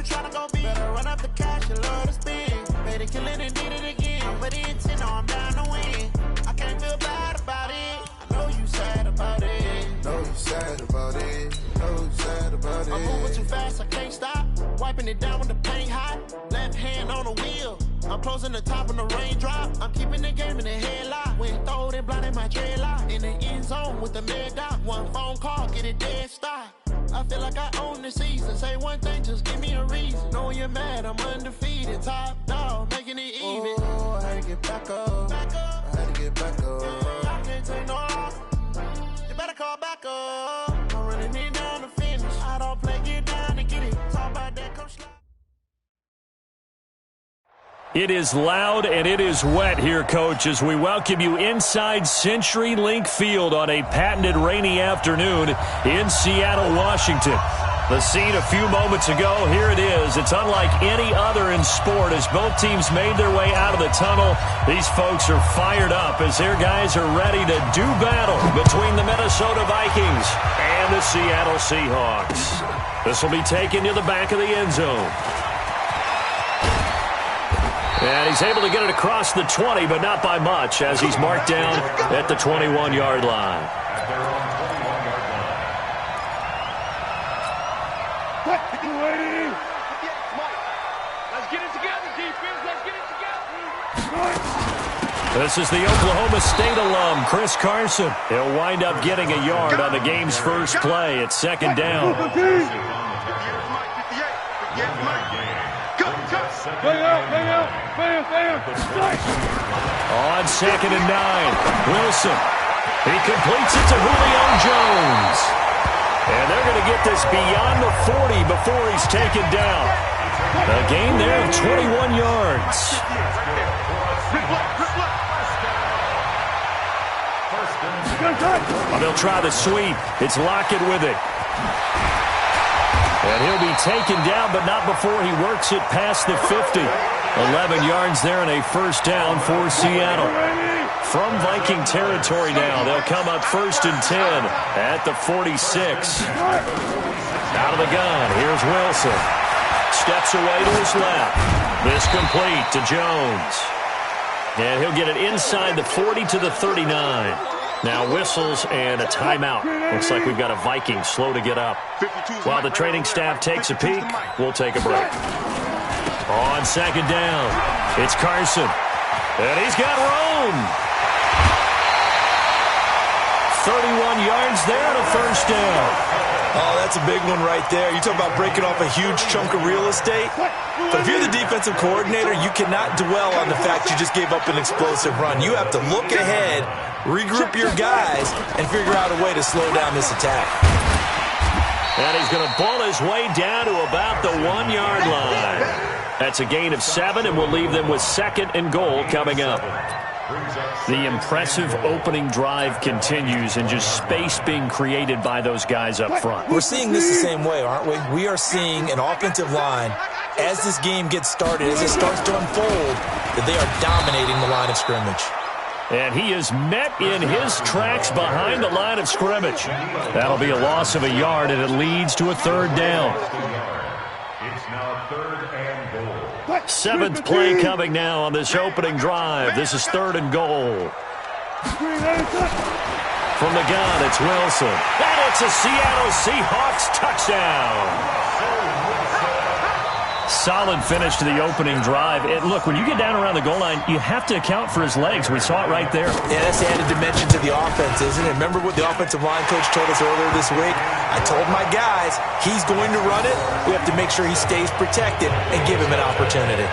tryna go big. Better run up the cash, you love to spend. Made it, kill it, and did it again. But the intent, no, I'm down to win. I can't feel bad about it. I know you sad about it. Know you sad about it. Know you sad about it. I'm moving too fast, I can't stop. Wiping it down when the paint hot. Left hand on the wheel. I'm closing the top when the raindrop. I'm keeping the game in the headlock. When throwed and blinded my dreadlock. In the end zone with the mad dot. One phone call, get it dead stop. I feel like I own the season. Say one thing, just give me a reason. Knowing you're mad, I'm undefeated. Top dog, making it even. Oh, I had to get back up. Back up. I had to get back up. I can't take no loss. You better call back up. I'm running it down to finish. I don't play, get down to get it. Talk about that, come slide. It is loud and it is wet here, Coach, as we welcome you inside CenturyLink Field on a patented rainy afternoon in Seattle, Washington. The scene a few moments ago, here it is. It's unlike any other in sport as both teams made their way out of the tunnel. These folks are fired up as their guys are ready to do battle between the Minnesota Vikings and the Seattle Seahawks. This will be taken to the back of the end zone. And he's able to get it across the 20, but not by much, as he's marked down at the 21-yard line. Let's get it together, defense. Let's get it together. This is the Oklahoma State alum, Chris Carson. He'll wind up getting a yard on the game's first play. It's second down. On 2nd and 9, Wilson. He completes it to Julio Jones. And they're going to get this beyond the 40 before he's taken down. A gain there of 21 yards. They'll try the sweep. It's Lockett with it. And he'll be taken down, but not before he works it past the 50. 11 yards there and a first down for Seattle. From Viking territory now, they'll come up 1st and 10 at the 46. Out of the gun, here's Wilson. Steps away to his left. This complete to Jones. And he'll get it inside the 40 to the 39. Now whistles and a timeout. Looks like we've got a Viking slow to get up. While the training staff takes a peek, we'll take a break. On 2nd down, it's Carson. And he's got room. 31 yards there and a first down. Oh, that's a big one right there. You talk about breaking off a huge chunk of real estate. But if you're the defensive coordinator, you cannot dwell on the fact you just gave up an explosive run. You have to look ahead, regroup your guys, and figure out a way to slow down this attack. And he's going to ball his way down to about the 1-yard line. That's a gain of 7, and we'll leave them with 2nd and goal coming up. The impressive opening drive continues and just space being created by those guys up front. We're seeing this the same way, aren't we? We are seeing an offensive line, as this game gets started, as it starts to unfold, that they are dominating the line of scrimmage. And he is met in his tracks behind the line of scrimmage. That'll be a loss of a yard, and it leads to a 3rd down. It's now 3rd and goal. 7th play coming now on this opening drive. This is 3rd and goal. From the gun, it's Wilson. And it's a Seattle Seahawks touchdown. Solid finish to the opening drive. And look, when you get down around the goal line, you have to account for his legs. We saw it right there. Yeah, that's the added dimension to the offense, isn't it? Remember what the offensive line coach told us earlier this week? I told my guys, he's going to run it. We have to make sure he stays protected and give him an opportunity.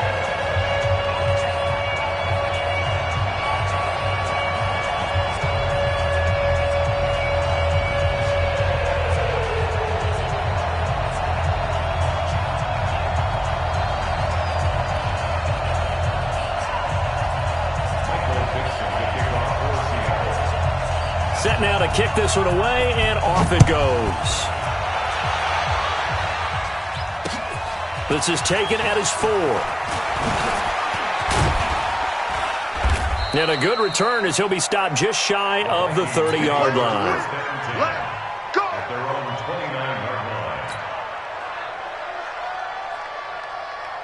Set now to kick this one away, and off it goes. This is taken at his 4. And a good return as he'll be stopped just shy of the 30-yard line. At their own 29-yard line.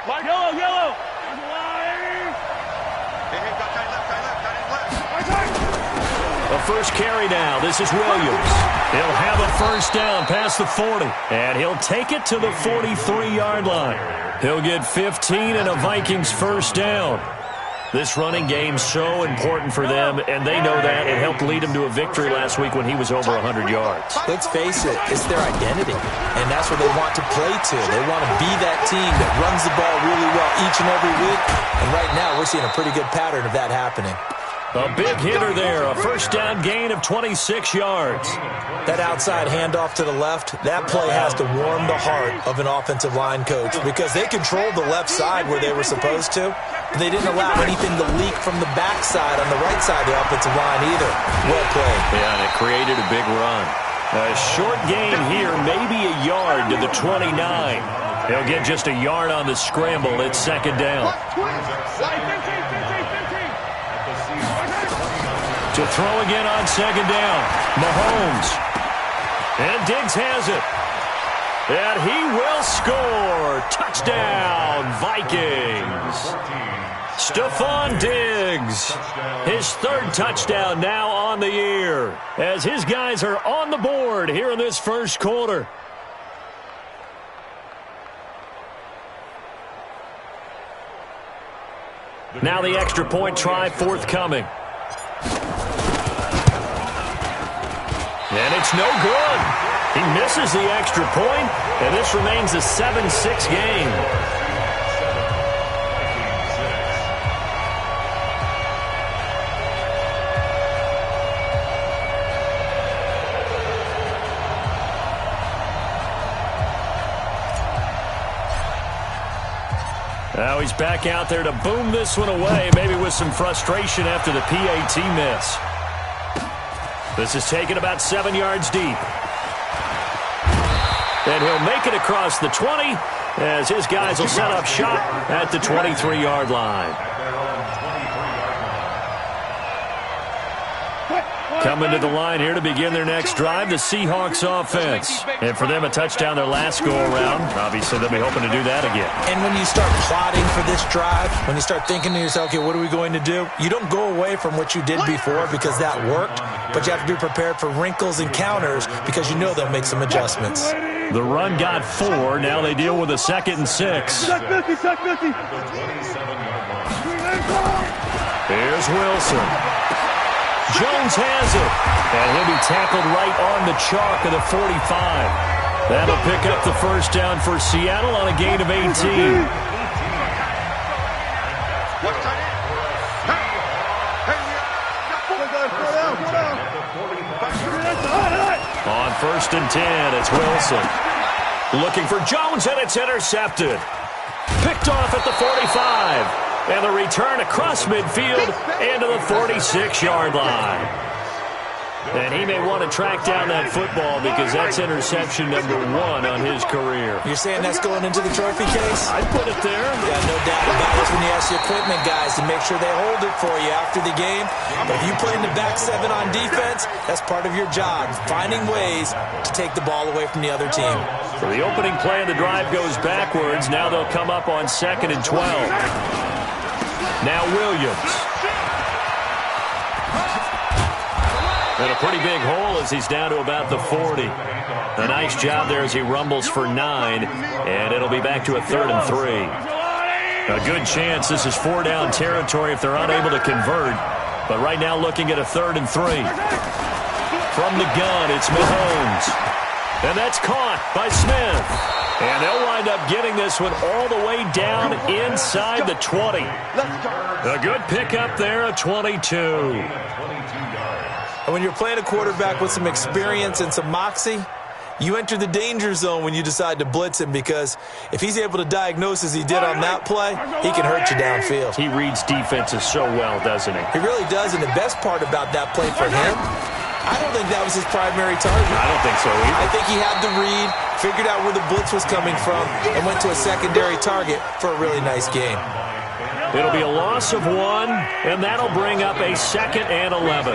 Yellow, yellow. A first carry now. This is Williams. He'll have a first down past the 40. And he'll take it to the 43-yard line. He'll get 15 and a Vikings first down. This running game's so important for them, and they know that. It helped lead him to a victory last week when he was over 100 yards. Let's face it, it's their identity, and that's what they want to play to. They want to be that team that runs the ball really well each and every week, and right now we're seeing a pretty good pattern of that happening. A big hitter there, a first down gain of 26 yards. That outside handoff to the left, that play has to warm the heart of an offensive line coach because they controlled the left side where they were supposed to, but they didn't allow anything to leak from the backside on the right side of the offensive line either. Well played. Yeah, and it created a big run. A short gain here, maybe a yard to the 29. He'll get just a yard on the scramble. It's second down. To throw again on second down. Mahomes. And Diggs has it. And he will score. Touchdown, Vikings. Stephon Diggs. His third touchdown now on the year. As his guys are on the board here in this first quarter. Now the extra point try forthcoming. And it's no good. He misses the extra point, and this remains a 7-6 game. Now he's back out there to boom this one away, maybe with some frustration after the PAT miss. This is taken about 7 yards deep. And he'll make it across the 20 as his guys will set up shop at the 23-yard line. Coming to the line here to begin their next drive, the Seahawks offense. And for them, a touchdown their last go-around. Obviously, they'll be hoping to do that again. And when you start plotting for this drive, when you start thinking to yourself, okay, what are we going to do? You don't go away from what you did before because that worked, but you have to be prepared for wrinkles and counters because you know they'll make some adjustments. The run got 4. Now they deal with a 2nd and 6. Here's Wilson. Jones has it. And he'll be tackled right on the chalk of the 45. That'll pick up the first down for Seattle on a gain of 18. On 1st and 10, it's Wilson. Looking for Jones, and it's intercepted. Picked off at the 45. And the return across midfield and to the 46-yard line. And he may want to track down that football because that's interception number 1 on his career. You're saying that's going into the trophy case? I'd put it there. Yeah, no doubt about it. When you ask the equipment guys to make sure they hold it for you after the game. But if you play in the back 7 on defense, that's part of your job, finding ways to take the ball away from the other team. So the opening play of the drive goes backwards. Now they'll come up on 2nd and 12. Now Williams. And a pretty big hole as he's down to about the 40. A nice job there as he rumbles for 9. And it'll be back to a 3rd and 3. A good chance this is 4-down territory if they're unable to convert. But right now looking at a 3rd and 3. From the gun, it's Mahomes. And that's caught by Smith. And they'll wind up getting this one all the way down inside the 20. A good pickup there, a 22. And when you're playing a quarterback with some experience and some moxie, you enter the danger zone when you decide to blitz him because if he's able to diagnose as he did on that play, he can hurt you downfield. He reads defenses so well, doesn't he? He really does, and the best part about that play for him, I don't think that was his primary target. I don't think so either. I think he had the read, figured out where the blitz was coming from, and went to a secondary target for a really nice game. It'll be a loss of 1, and that'll bring up a 2nd and 11.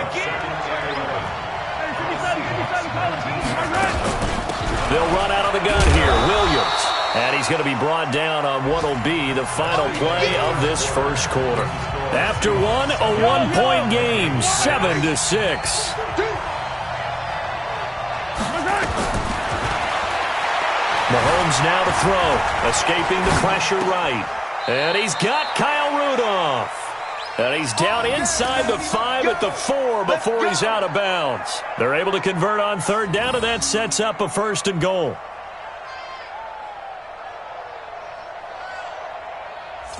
They'll run out of the gun here. Williams. And he's going to be brought down on what will be the final play of this first quarter. After one, a one-point game, 7-6. Mahomes now to throw, escaping the pressure right. And he's got Kyle Rudolph. And he's down inside the 5 at the 4 before he's out of bounds. They're able to convert on third down, and that sets up a 1st and goal.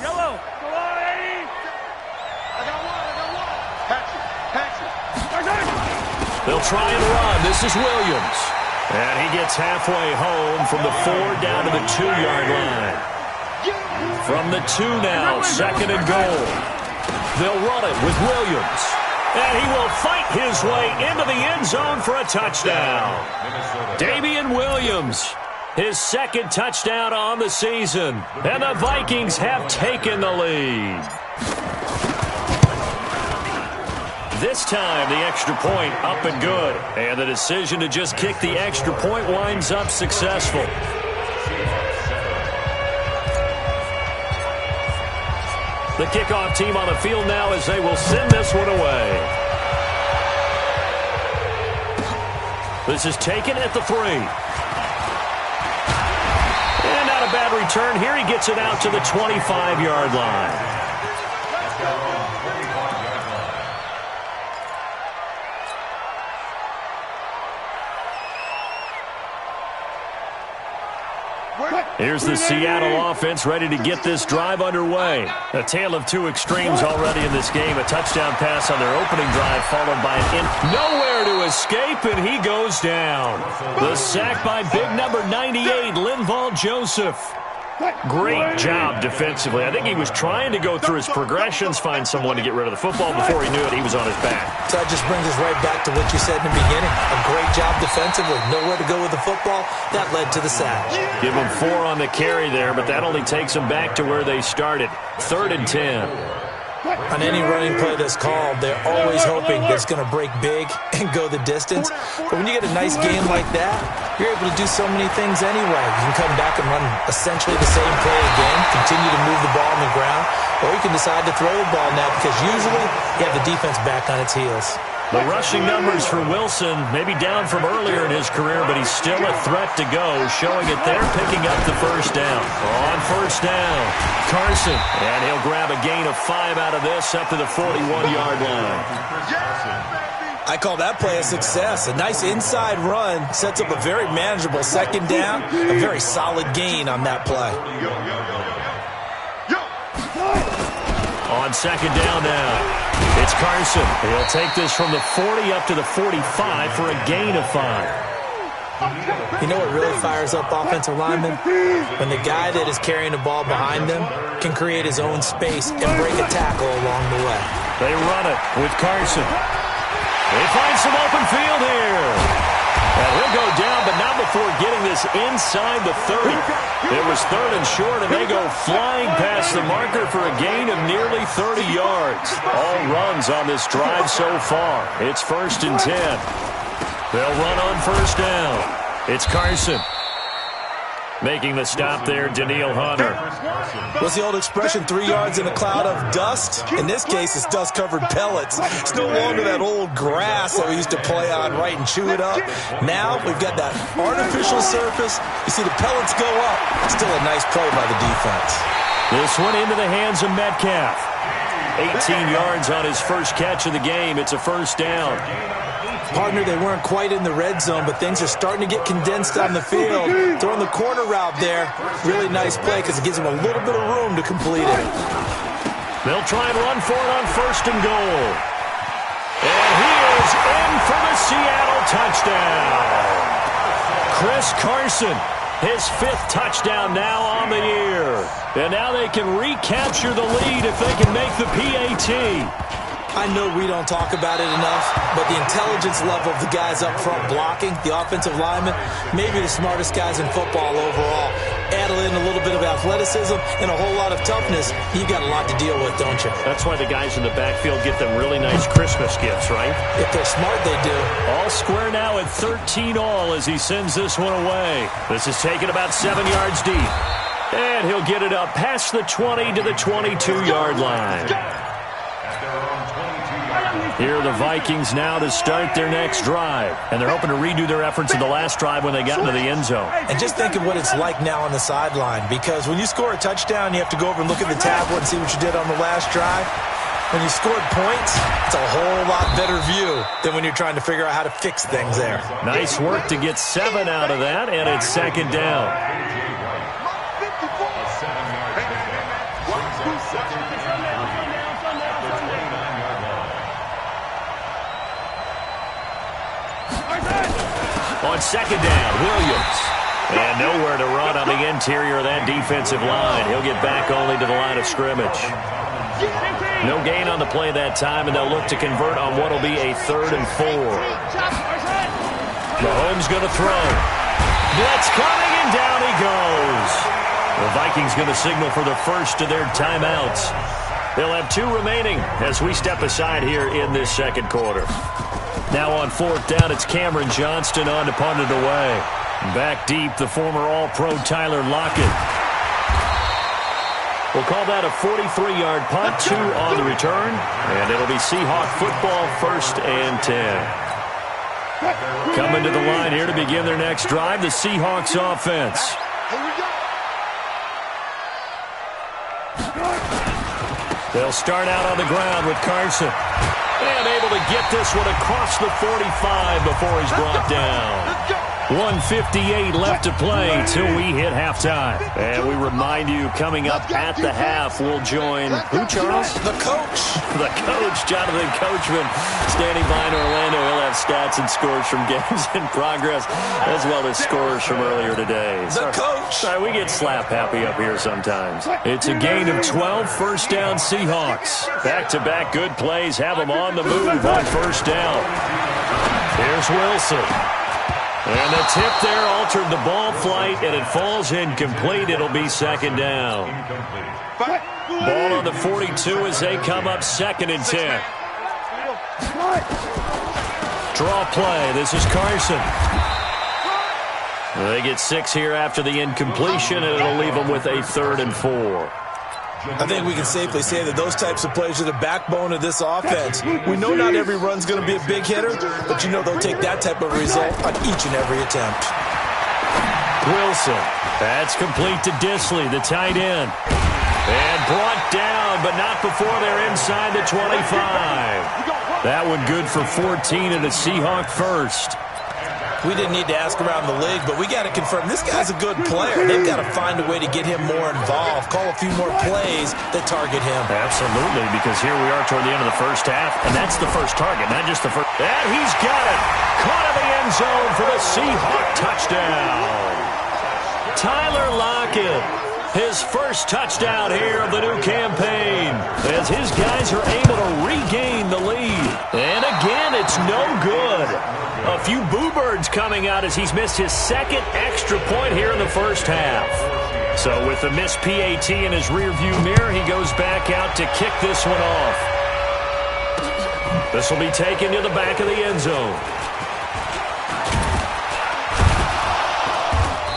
Yellow. Go on, Eddie. I got one. Patch it. They'll try and run. This is Williams. And he gets halfway home from the 4 down to the 2-yard line. From the 2 now, 2nd and goal. They'll run it with Williams. And he will fight his way into the end zone for a touchdown. Damian Williams, his 2nd touchdown on the season. And the Vikings have taken the lead. This time, the extra point up and good. And the decision to just kick the extra point winds up successful. The kickoff team on the field now as they will send this one away. This is taken at the 3. And not a bad return here. He gets it out to the 25-yard line. Here's the Seattle offense ready to get this drive underway. A tale of two extremes already in this game. A touchdown pass on their opening drive followed by nowhere to escape, and he goes down. The sack by big number 98, Linval Joseph. Great job defensively. I think he was trying to go through his progressions, find someone to get rid of the football. Before he knew it, he was on his back. So that just brings us right back to what you said in the beginning. A great job defensively. Nowhere to go with the football. That led to the sack. Give them 4 on the carry there, but that only takes them back to where they started. 3rd and 10. On any running play that's called, they're always hoping that it's going to break big and go the distance. But when you get a nice game like that, you're able to do so many things anyway. You can come back and run essentially the same play again, continue to move the ball on the ground, or you can decide to throw the ball now because usually you have the defense back on its heels. The rushing numbers for Wilson maybe down from earlier in his career, but he's still a threat to go, showing it there, picking up the first down. On first down, Carson, and he'll grab a gain of 5 out of this up to the 41-yard line. I call that play a success. A nice inside run sets up a very manageable second down, a very solid gain on that play. On second down now. It's Carson. He'll take this from the 40 up to the 45 for a gain of 5. You know what really fires up offensive linemen? When the guy that is carrying the ball behind them can create his own space and break a tackle along the way. They run it with Carson. They find some open field here. And he'll go down, but not before getting this inside the 30. It was 3rd and short, and they go flying past the marker for a gain of nearly 30 yards. All runs on this drive so far. It's 1st and 10. They'll run on first down. It's Carson. Making the stop there, Daniil Hunter. What's the old expression, 3 yards in a cloud of dust? In this case, it's dust-covered pellets. It's no longer that old grass that we used to play on, right, and chew it up. Now, we've got that artificial surface. You see the pellets go up. Still a nice play by the defense. This one into the hands of Metcalf. 18 yards on his first catch of the game. It's a first down. Partner, they weren't quite in the red zone, but things are starting to get condensed on the field. Throwing the corner route there, really nice play because it gives them a little bit of room to complete it. They'll try and run for it on 1st and goal. And he is in for the Seattle touchdown. Chris Carson, his 5th touchdown now on the year. And now they can recapture the lead if they can make the PAT. I know we don't talk about it enough, but the intelligence level of the guys up front blocking, the offensive linemen, maybe the smartest guys in football overall. Add in a little bit of athleticism and a whole lot of toughness, you've got a lot to deal with, don't you? That's why the guys in the backfield get them really nice Christmas gifts, right? If they're smart, they do. All square now at 13 all as he sends this one away. This is taken about 7 yards deep. And he'll get it up past the 20 to the 22-yard line. Here are the Vikings now to start their next drive. And they're hoping to redo their efforts in the last drive when they got into the end zone. And just think of what it's like now on the sideline, because when you score a touchdown, you have to go over and look at the tablet and see what you did on the last drive. When you scored points, it's a whole lot better view than when you're trying to figure out how to fix things there. Nice work to get 7 out of that, and it's second down. On second down, Williams. And nowhere to run on the interior of that defensive line. He'll get back only to the line of scrimmage. No gain on the play that time, and they'll look to convert on what will be a 3rd and 4. Mahomes going to throw. Blitz coming, and down he goes. The Vikings going to signal for the first of their timeouts. They'll have 2 remaining as we step aside here in this second quarter. Now on 4th down, it's Cameron Johnston on to punt it away. Back deep, the former All-Pro Tyler Lockett. We'll call that a 43-yard punt, 2 on the return, and it'll be Seahawk football, 1st and 10. Coming to the line here to begin their next drive, the Seahawks offense. They'll start out on the ground with Carson. And able to get this one across the 45 before he's brought down. 1:58 left to play till we hit halftime. And we remind you, coming up at the half, we'll join who, Charles? The coach. The coach, Jonathan Coachman, standing by in Orlando. He'll have stats and scores from games in progress, as well as scores from earlier today. The coach. Sorry, we get slap happy up here sometimes. It's a gain of 12, 1st down Seahawks. Back-to-back good plays have them on the move on 1st down. Here's Wilson. And the tip there altered the ball flight, and it falls incomplete. It'll be 2nd down. Ball on the 42 as they come up 2nd and 10. Draw play. This is Carson. They get 6 here after the incompletion, and it'll leave them with a 3rd and 4. I think we can safely say that those types of plays are the backbone of this offense. We know not every run's going to be a big hitter, but you know they'll take that type of result on each and every attempt. Wilson. That's complete to Disley, the tight end. And brought down, but not before they're inside the 25. That one good for 14 and a Seahawk first. We didn't need to ask around the league, but we got to confirm this guy's a good player. They've got to find a way to get him more involved, call a few more plays that target him. Absolutely, because here we are toward the end of the first half, and that's the first target, not just the first. And he's got it. Caught in the end zone for the Seahawk touchdown. Tyler Lockett, his first touchdown here of the new campaign, as his guys are able to regain the lead. And again, it's no good. A few boo birds coming out as he's missed his 2nd extra point here in the first half. So with the missed PAT in his rearview mirror, he goes back out to kick this one off. This will be taken to the back of the end zone.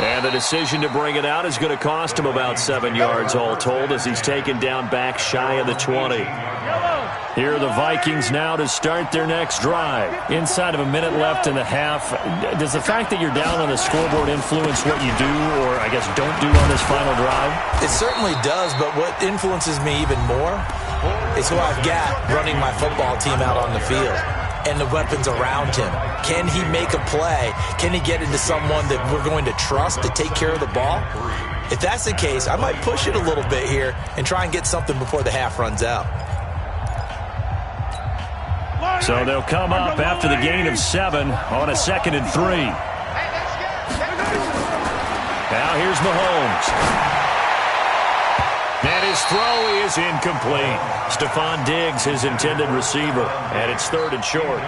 And the decision to bring it out is going to cost him about 7 yards all told as he's taken down back shy of the 20. Here are the Vikings now to start their next drive. Inside of a minute left in the half, does the fact that you're down on the scoreboard influence what you do or, I guess, don't do on this final drive? It certainly does, but what influences me even more is who I've got running my football team out on the field and the weapons around him. Can he make a play? Can he get into someone that we're going to trust to take care of the ball? If that's the case, I might push it a little bit here and try and get something before the half runs out. So they'll come up after the gain of 7 on a 2nd and 3. Now here's Mahomes. And his throw is incomplete. Stephon Diggs, his intended receiver, and it's 3rd and short.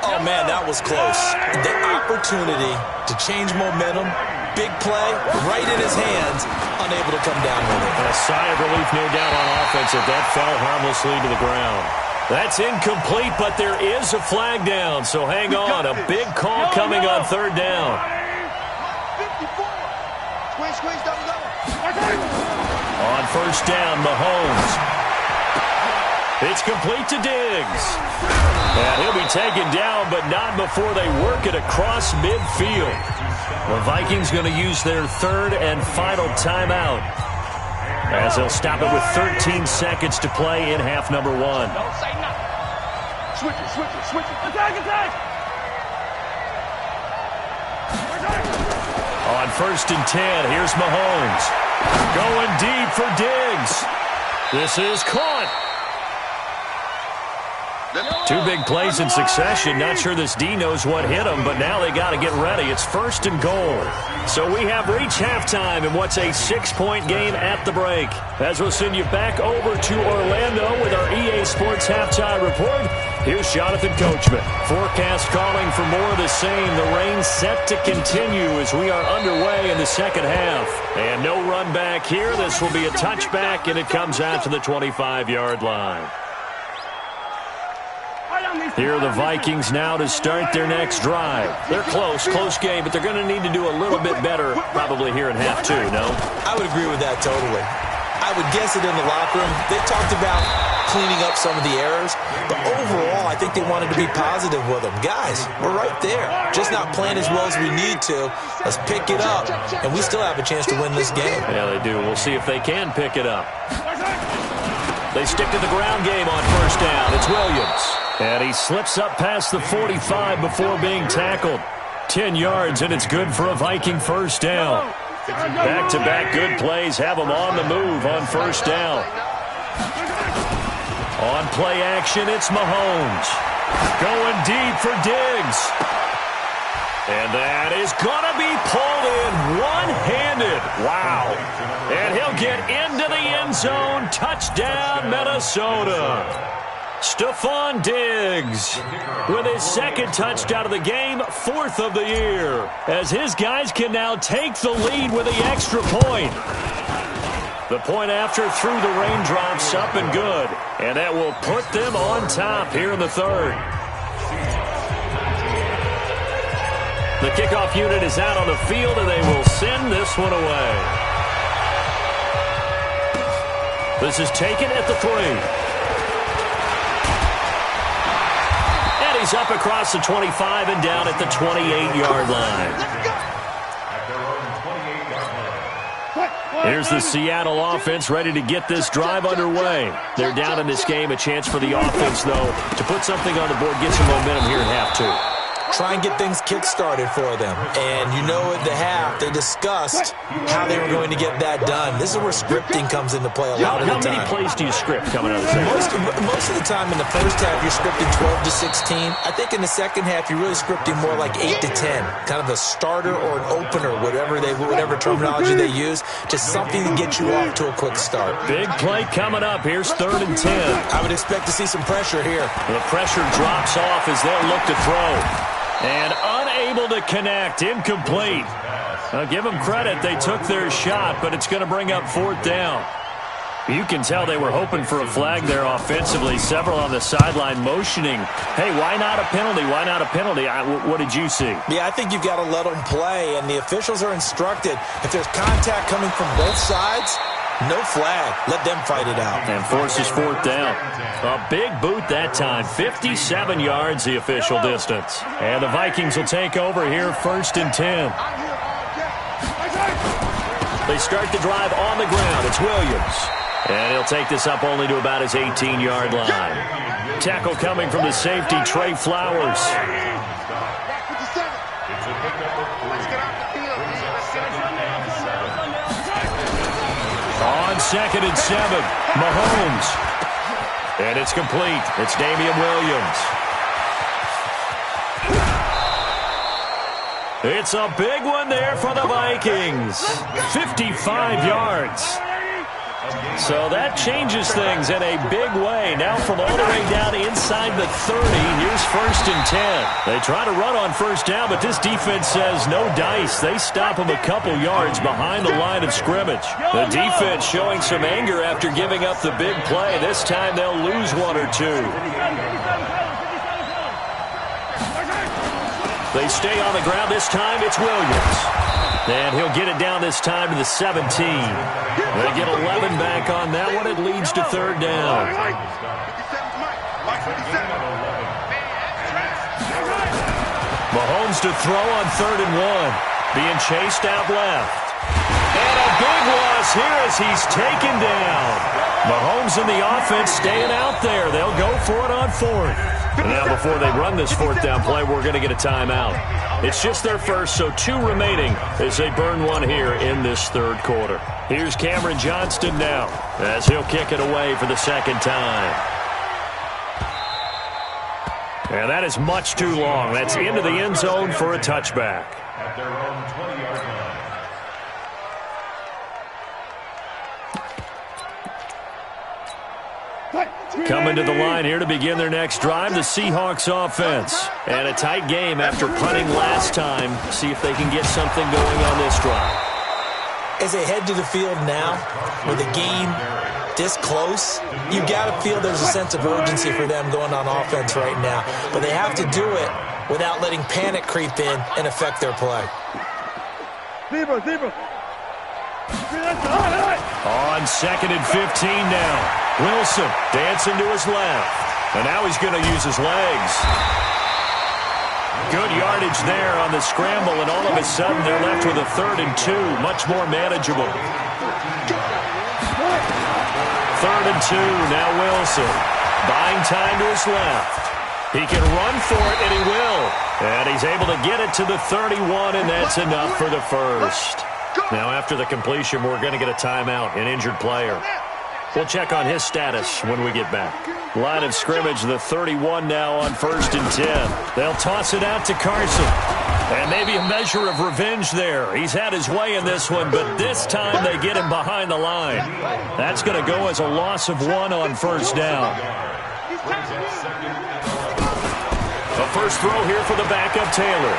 Oh, man, that was close. The opportunity to change momentum, big play, right in his hands, unable to come down with it. A sigh of relief, no doubt, on offense if that fell harmlessly to the ground. That's incomplete, but there is a flag down, so hang on. A big call coming on 3rd down. On 1st down, Mahomes. It's complete to Diggs. And he'll be taken down, but not before they work it across midfield. The Vikings going to use their 3rd and final timeout, as they'll stop it with 13 seconds to play in half number 1. Don't say nothing. Switch it. Attack. On 1st and 10, here's Mahomes. Going deep for Diggs. This is caught. 2 big plays in succession. Not sure this D knows what hit him, but now they got to get ready. It's 1st and goal. So we have reached halftime in what's a 6-point game at the break. As we'll send you back over to Orlando with our EA Sports Halftime Report, here's Jonathan Coachman. Forecast calling for more of the same. The rain set to continue as we are underway in the second half. And no run back here. This will be a touchback, and it comes out to the 25-yard line. Here are the Vikings now to start their next drive. They're close game, but they're going to need to do a little bit better probably here in half 2, no? I would agree with that totally. I would guess it in the locker room. They talked about cleaning up some of the errors, but overall, I think they wanted to be positive with them. Guys, we're right there. Just not playing as well as we need to. Let's pick it up, and we still have a chance to win this game. Yeah, they do. We'll see if they can pick it up. They stick to the ground game on 1st down. It's Williams. And he slips up past the 45 before being tackled. 10 yards, and it's good for a Viking 1st down. Back-to-back good plays have them on the move on 1st down. On play action, it's Mahomes. Going deep for Diggs. And that is going to be pulled in one-handed. Wow. And he'll get into the end zone. Touchdown, Minnesota. Stephon Diggs with his 2nd touchdown of the game, 4th of the year, as his guys can now take the lead with the extra point. The point after through the raindrops, up and good, and that will put them on top here in the 3rd. The kickoff unit is out on the field, and they will send this one away. This is taken at the 3. He's up across the 25 and down at the 28-yard line. Here's the Seattle offense ready to get this drive underway. They're down in this game. A chance for the offense, though, to put something on the board, get some momentum here in half 2. Try and get things kick-started for them. And you know at the half, they discussed how they were going to get that done. This is where scripting comes into play a lot of the time. How many plays do you script coming out of the second? Most of the time in the first half, you're scripting 12 to 16. I think in the second half, you're really scripting more like 8 to 10. Kind of a starter or an opener, whatever terminology they use. Just something to get you off to a quick start. Big play coming up. Here's 3rd and 10. I would expect to see some pressure here. The pressure drops off as they'll look to throw. And unable to connect, incomplete. Now, give them credit, they took their shot, but it's going to bring up 4th down. You can tell they were hoping for a flag there offensively. Several on the sideline motioning, hey, why not a penalty? Why not a penalty? What did you see? Yeah, I think you've got to let them play, and the officials are instructed. If there's contact coming from both sides, no flag. Let them fight it out. And forces 4th down. A big boot that time. 57 yards the official distance. And the Vikings will take over here 1st and 10. They start the drive on the ground. It's Williams. And he'll take this up only to about his 18-yard line. Tackle coming from the safety, Trey Flowers. On 2nd and 7, Mahomes. And it's complete. It's Damian Williams. It's a big one there for the Vikings. 55 yards. So that changes things in a big way. Now from all the way down inside the 30, here's 1st and 10. They try to run on first down, but this defense says no dice. They stop them a couple yards behind the line of scrimmage. The defense showing some anger after giving up the big play. This time they'll lose one or two. They stay on the ground. This time it's Williams. And he'll get it down this time to the 17. They get 11 back on that one. It leads to 3rd down. Mahomes to throw on 3rd and 1. Being chased out left. And a big loss here as he's taken down. Mahomes and the offense staying out there. They'll go for it on 4th. And now before they run this 4th down play, we're going to get a timeout. It's just their first, so 2 remaining as they burn one here in this 3rd quarter. Here's Cameron Johnston now as he'll kick it away for the 2nd time. And that is much too long. That's into the end zone for a touchback. At their own 20-yard line. Coming to the line here to begin their next drive, the Seahawks offense. And a tight game after punting last time. See if they can get something going on this drive. As they head to the field now, with the game this close, you got to feel there's a sense of urgency for them going on offense right now. But they have to do it without letting panic creep in and affect their play. On 2nd and 15 now. Wilson dancing to his left. And now he's going to use his legs. Good yardage there on the scramble, and all of a sudden they're left with a 3rd and 2. Much more manageable. 3rd and 2, now Wilson. Buying time to his left. He can run for it, and he will. And he's able to get it to the 31, and that's enough for the first. Now after the completion, we're going to get a timeout, an injured player. We'll check on his status when we get back. Line of scrimmage, the 31 now on 1st and 10. They'll toss it out to Carson. And maybe a measure of revenge there. He's had his way in this one, but this time they get him behind the line. That's going to go as a loss of 1 on 1st down. The first throw here for the backup Taylor.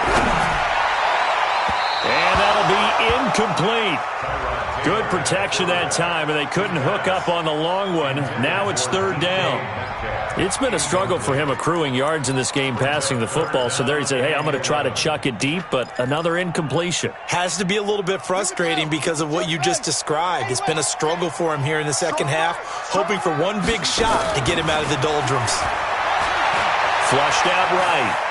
And that'll be incomplete. Good protection that time, and they couldn't hook up on the long one. Now it's 3rd down. It's been a struggle for him accruing yards in this game passing the football. So there he said, hey, I'm going to try to chuck it deep, but another incompletion. Has to be a little bit frustrating because of what you just described. It's been a struggle for him here in the 2nd half, hoping for one big shot to get him out of the doldrums. Flushed out right.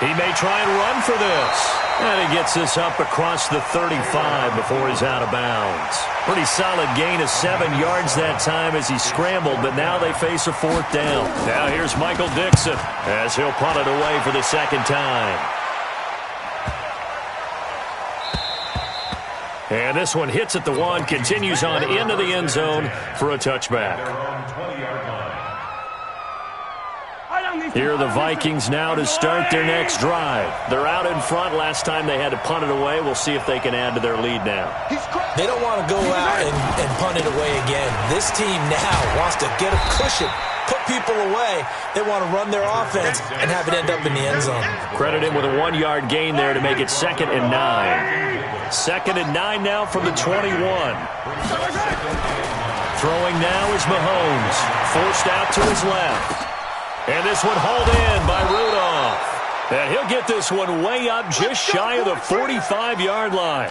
He may try and run for this. And he gets this up across the 35 before he's out of bounds. Pretty solid gain of 7 yards that time as he scrambled, but now they face a 4th down. Now here's Michael Dixon as he'll punt it away for the 2nd time. And this one hits at the 1, continues on into the end zone for a touchback. Here are the Vikings now to start their next drive. They're out in front. Last time they had to punt it away. We'll see if they can add to their lead now. They don't want to go out and punt it away again. This team now wants to get a cushion, put people away. They want to run their offense and have it end up in the end zone. Credit him with a 1-yard gain there to make it 2nd and 9. 2nd and 9 now from the 21. Throwing now is Mahomes. Forced out to his left. And this one hauled in by Rudolph. And he'll get this one way up just shy of the 45-yard line.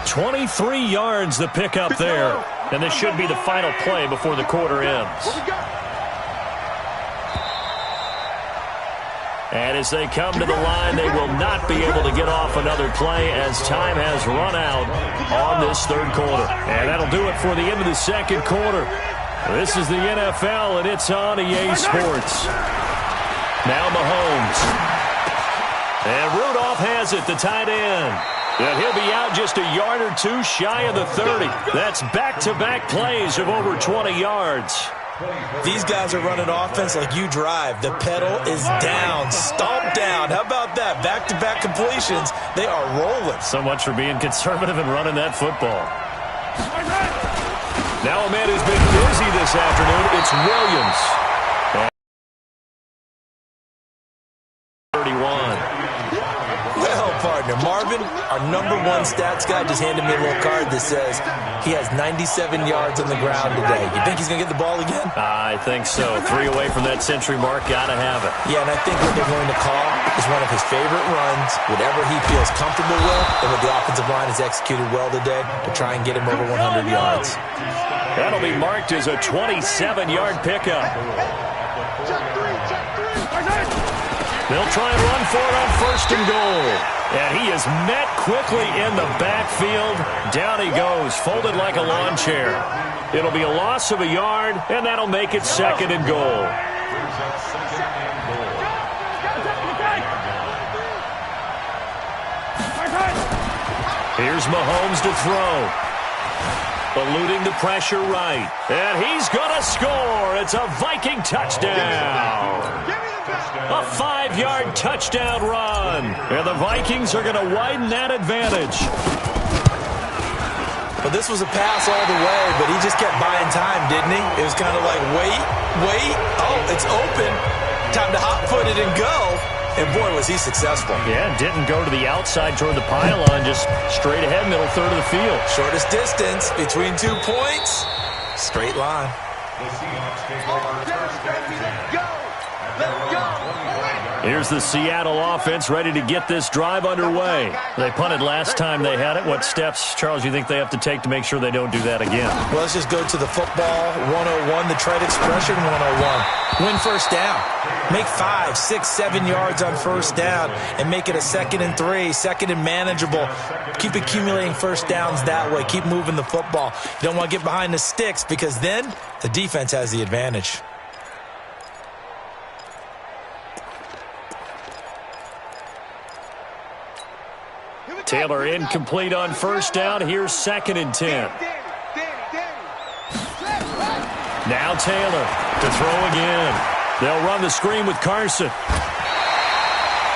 23 yards the pickup there. And this should be the final play before the quarter ends. And as they come to the line, they will not be able to get off another play as time has run out on this 3rd quarter. And that'll do it for the end of the 2nd quarter. This is the NFL, and it's on EA Sports. Now Mahomes. And Rudolph has it, the tight end. And he'll be out just a yard or 2 shy of the 30. That's back-to-back plays of over 20 yards. These guys are running offense like you drive. The pedal is down, stomp down. How about that? Back-to-back completions. They are rolling. So much for being conservative and running that football. Now a man who's been busy this afternoon, it's Williams. 31. Well, partner, Marvin, our #1 stats guy, just handed me a little card that says he has 97 yards on the ground today. You think he's going to get the ball again? I think so. 3 away from that century mark. Got to have it. Yeah, and I think what they're going to call is one of his favorite runs, whatever he feels comfortable with, and what the offensive line has executed well today to try and get him over 100 yards. That'll be marked as a 27-yard pickup. They'll try and run for it on 1st and goal. And he is met quickly in the backfield. Down he goes, folded like a lawn chair. It'll be a loss of a yard, and that'll make it 2nd and goal. Here's Mahomes to throw. Eluding the pressure right. And he's going to score. It's a Viking touchdown. A 5-yard touchdown run. And the Vikings are going to widen that advantage. Well, this was a pass all the way, but he just kept buying time, didn't he? It was kind of like, wait. Oh, it's open. Time to hot-foot it and go. And, boy, was he successful. Yeah, didn't go to the outside toward the pylon, just straight ahead, middle third of the field. Shortest distance between 2 points. Straight line. Here's the Seattle offense ready to get this drive underway. They punted last time they had it. What steps, Charles, you think they have to take to make sure they don't do that again? Well, let's just go to the football 101, the trade expression 101. Win 1st down. Make 5, 6, 7 yards on 1st down and make it a 2nd and 3, 2nd and manageable. Keep accumulating 1st downs that way. Keep moving the football. You don't want to get behind the sticks because then the defense has the advantage. Taylor incomplete on 1st down. Here's 2nd and 10. Now Taylor to throw again. They'll run the screen with Carson.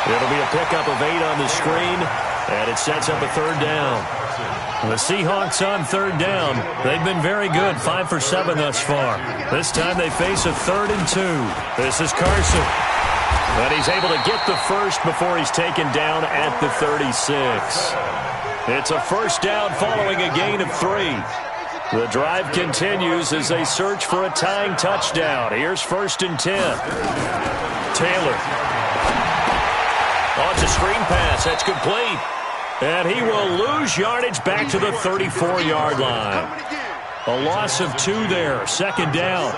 It'll be a pickup of 8 on the screen, and it sets up a 3rd down. The Seahawks on 3rd down. They've been very good, 5 for 7 thus far. This time they face a 3rd and 2. This is Carson. But he's able to get the first before he's taken down at the 36. It's a 1st down following a gain of 3. The drive continues as they search for a tying touchdown. Here's 1st and 10. Taylor. Oh, it's a screen pass. That's complete. And he will lose yardage back to the 34-yard line. A loss of 2 there. 2nd down.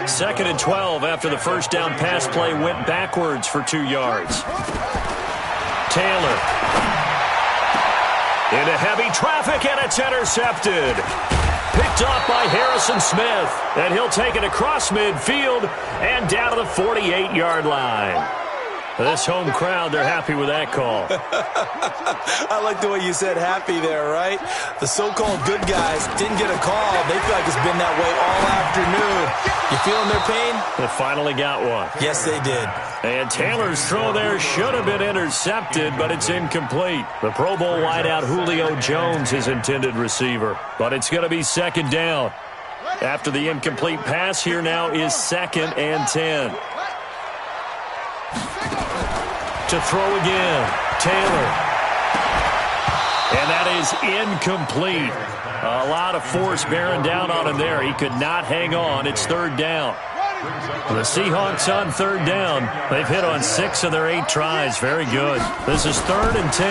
2nd and 12 after the 1st down pass play went backwards for 2 yards. Taylor. Into heavy traffic, and it's intercepted. Picked off by Harrison Smith. And he'll take it across midfield and down to the 48-yard line. This home crowd, they're happy with that call. I like the way you said happy there, right? The so-called good guys didn't get a call. They feel like it's been that way all afternoon. You feeling their pain? They finally got one. Yes, they did. And Taylor's throw there should have been intercepted, but it's incomplete. The Pro Bowl wideout Julio Jones is intended receiver, but it's going to be 2nd down. After the incomplete pass, here now is 2nd and 10. To throw again, Taylor. And that is incomplete. A lot of force bearing down on him there. He could not hang on. It's 3rd down. The Seahawks on 3rd down. They've hit on 6 of their 8 tries. Very good. This is 3rd and 10.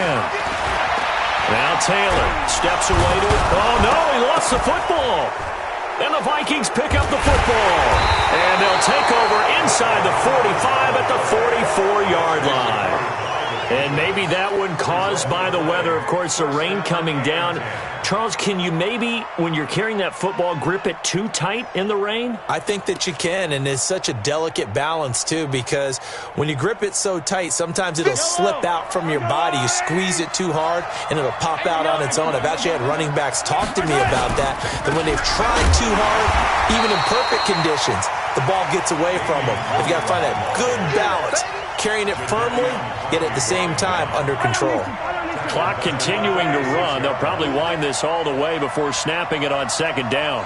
Now Taylor steps away to it. Oh, no, he lost the football. And the Vikings pick up the football. And they'll take over inside the 45 at the 44-yard line. And maybe that one caused by the weather. Of course, the rain coming down. Charles, can you maybe, when you're carrying that football, grip it too tight in the rain? I think that you can, and it's such a delicate balance, too, because when you grip it so tight, sometimes it'll slip out from your body. You squeeze it too hard, and it'll pop out on its own. I've actually had running backs talk to me about that when they've tried too hard, even in perfect conditions, the ball gets away from them. You've got to find that good balance, carrying it firmly, yet at the same time under control. Clock continuing to run. They'll probably wind this all the way before snapping it on 2nd down.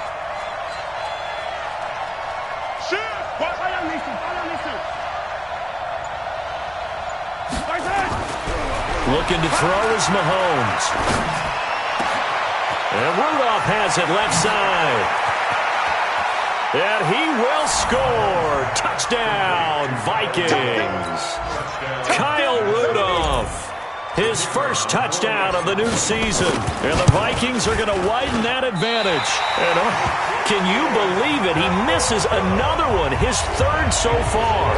Looking to throw is Mahomes. And Rudolph has it left side. And he will score. Touchdown, Vikings. Kyle Rudolph. His first touchdown of the new season. And the Vikings are going to widen that advantage. And can you believe it? He misses another one, his third so far.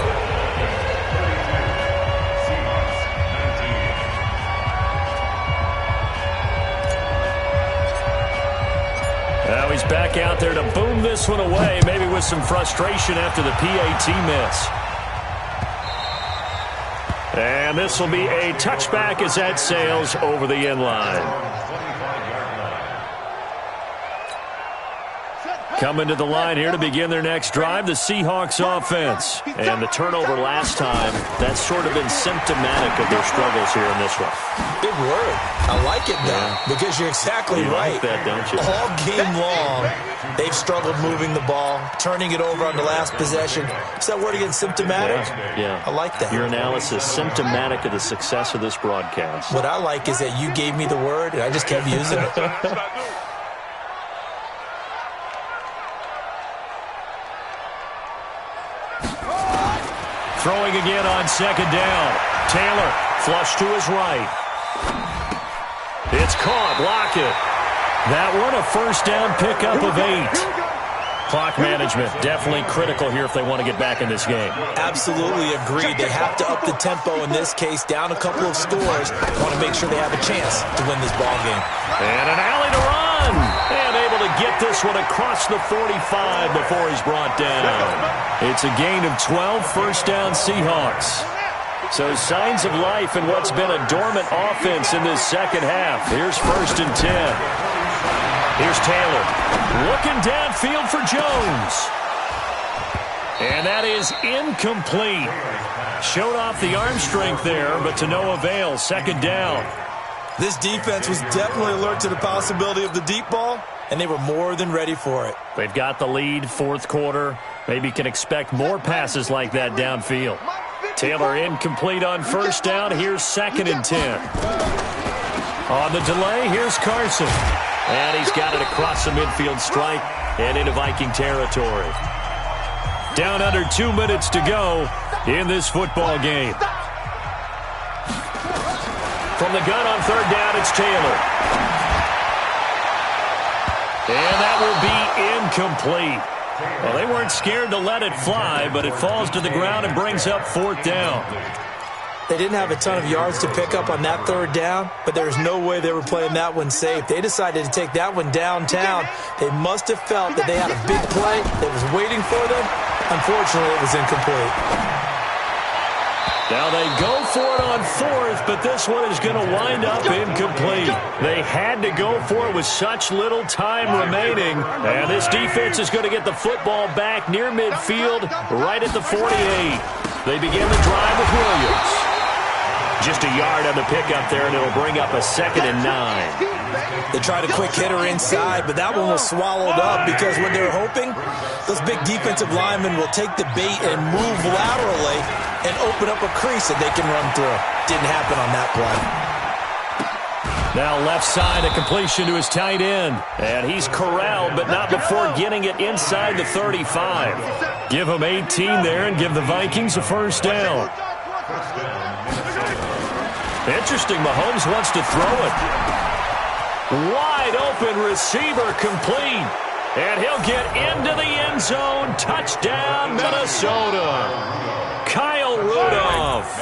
Now he's back out there to boom this one away, maybe with some frustration after the PAT miss. And this will be a touchback as that sails over the end line. Coming to the line here to begin their next drive, the Seahawks offense. And the turnover last time, that's sort of been symptomatic of their struggles here in this one. Big word. I like it, though, because you're exactly right. Like that, don't you? All game long, they've struggled moving the ball, turning it over on the last possession. Is that word again, symptomatic? Yeah. I like that. Your analysis, symptomatic of the success of this broadcast. What I like is that you gave me the word, and I just kept using it. Throwing again on second down. Taylor, flush to his right. It's caught. Lockett. That one, a first down pickup of 8. Clock management, definitely critical here if they want to get back in this game. Absolutely agreed. They have to up the tempo in this case, down a couple of scores. Want to make sure they have a chance to win this ball game. And an alley to run. And able to get this one across the 45 before he's brought down. It's a gain of 12, first down Seahawks. So signs of life in what's been a dormant offense in this second half. Here's 1st and 10. Here's Taylor. Looking downfield for Jones. And that is incomplete. Showed off the arm strength there, but to no avail. Second down. This defense was definitely alert to the possibility of the deep ball, and they were more than ready for it. They've got the lead, fourth quarter. Maybe can expect more passes like that downfield. Taylor incomplete on first down. Here's 2nd and 10. On the delay, here's Carson. And he's got it across the midfield stripe and into Viking territory. Down under 2 minutes to go in this football game. From the gun on third down, it's Taylor. And that will be incomplete. Well, they weren't scared to let it fly, but it falls to the ground and brings up 4th down. They didn't have a ton of yards to pick up on that third down, but there's no way they were playing that one safe. They decided to take that one downtown. They must have felt that they had a big play that was waiting for them. Unfortunately, it was incomplete. Now they go for it on 4th, but this one is going to wind up incomplete. They had to go for it with such little time remaining. And this defense is going to get the football back near midfield, right at the 48. They begin the drive with Williams. Just a yard on the pickup there, and it'll bring up a 2nd and 9. They tried a quick hitter inside, but that one was swallowed up because what they're hoping, those big defensive linemen will take the bait and move laterally and open up a crease that they can run through. Didn't happen on that play. Now left side, a completion to his tight end. And he's corralled, but not before getting it inside the 35. Give him 18 there and give the Vikings a first down. Interesting, Mahomes wants to throw it. Wide open receiver complete. And he'll get into the end zone. Touchdown, Minnesota. Kyle Rudolph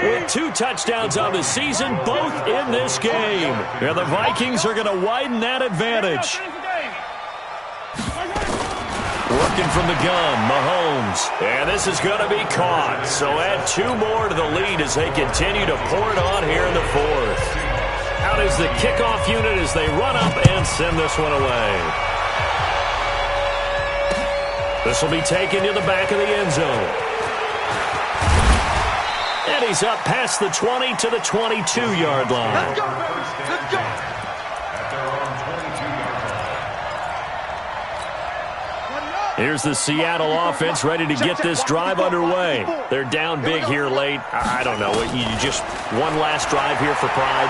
with 2 touchdowns on the season, both in this game. And the Vikings are going to widen that advantage. Working from the gun, Mahomes. And this is going to be caught. So add 2 more to the lead as they continue to pour it on here in the 4th. Out is the kickoff unit as they run up and send this one away. This will be taken to the back of the end zone. And he's up past the 20 to the 22-yard line. Let's go, baby. Let's go. At their own 22-yard line. Here's the Seattle offense ready to get this drive underway. They're down big here late. I don't know. You just one last drive here for pride?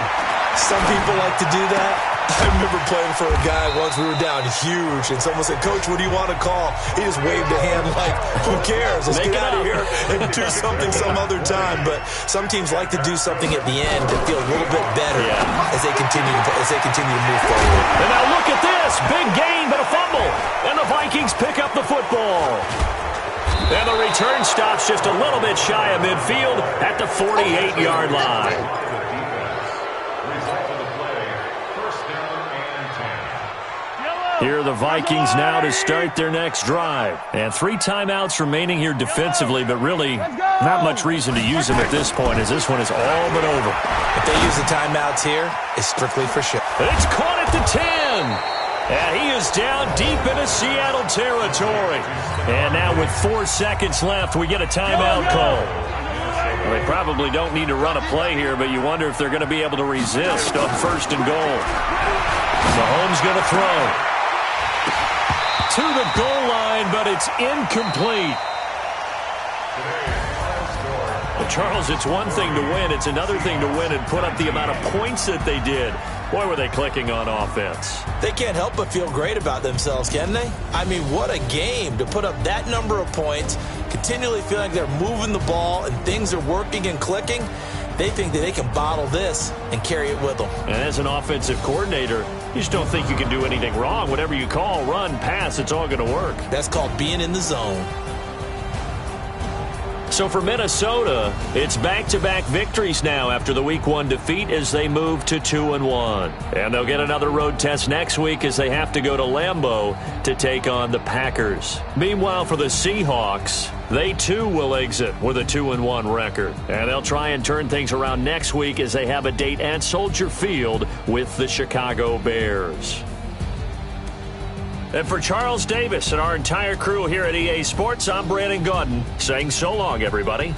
Some people like to do that. I remember playing for a guy once. We were down huge, and someone said, "Coach, what do you want to call?" He just waved a hand like, "Who cares? Let's get out of here and do something some other time." But some teams like to do something at the end to feel a little bit better as they continue to move forward. And now look at this. Big gain, but a fumble. And the Vikings pick up the football. And the return stops just a little bit shy of midfield at the 48-yard line. Here are the Vikings now to start their next drive. And 3 timeouts remaining here defensively, but really not much reason to use them at this point, as this one is all but over. If they use the timeouts here, it's strictly for show. It's caught at the 10. And he is down deep into Seattle territory. And now with 4 seconds left, we get a timeout call. Well, they probably don't need to run a play here, but you wonder if they're going to be able to resist on 1st and goal. Mahomes going to throw. To the goal line, but it's incomplete. Well, Charles, it's one thing to win. It's another thing to win and put up the amount of points that they did. Boy, were they clicking on offense. They can't help but feel great about themselves, can they? I mean, what a game to put up that number of points, continually feeling like they're moving the ball and things are working and clicking. They think that they can bottle this and carry it with them. And as an offensive coordinator, you just don't think you can do anything wrong. Whatever you call, run, pass, it's all going to work. That's called being in the zone. So for Minnesota, it's back-to-back victories now after the Week 1 defeat as they move to 2-1. And they'll get another road test next week as they have to go to Lambeau to take on the Packers. Meanwhile, for the Seahawks, they too will exit with a 2-1 record. And they'll try and turn things around next week as they have a date at Soldier Field with the Chicago Bears. And for Charles Davis and our entire crew here at EA Sports, I'm Brandon Gaudin saying so long, everybody.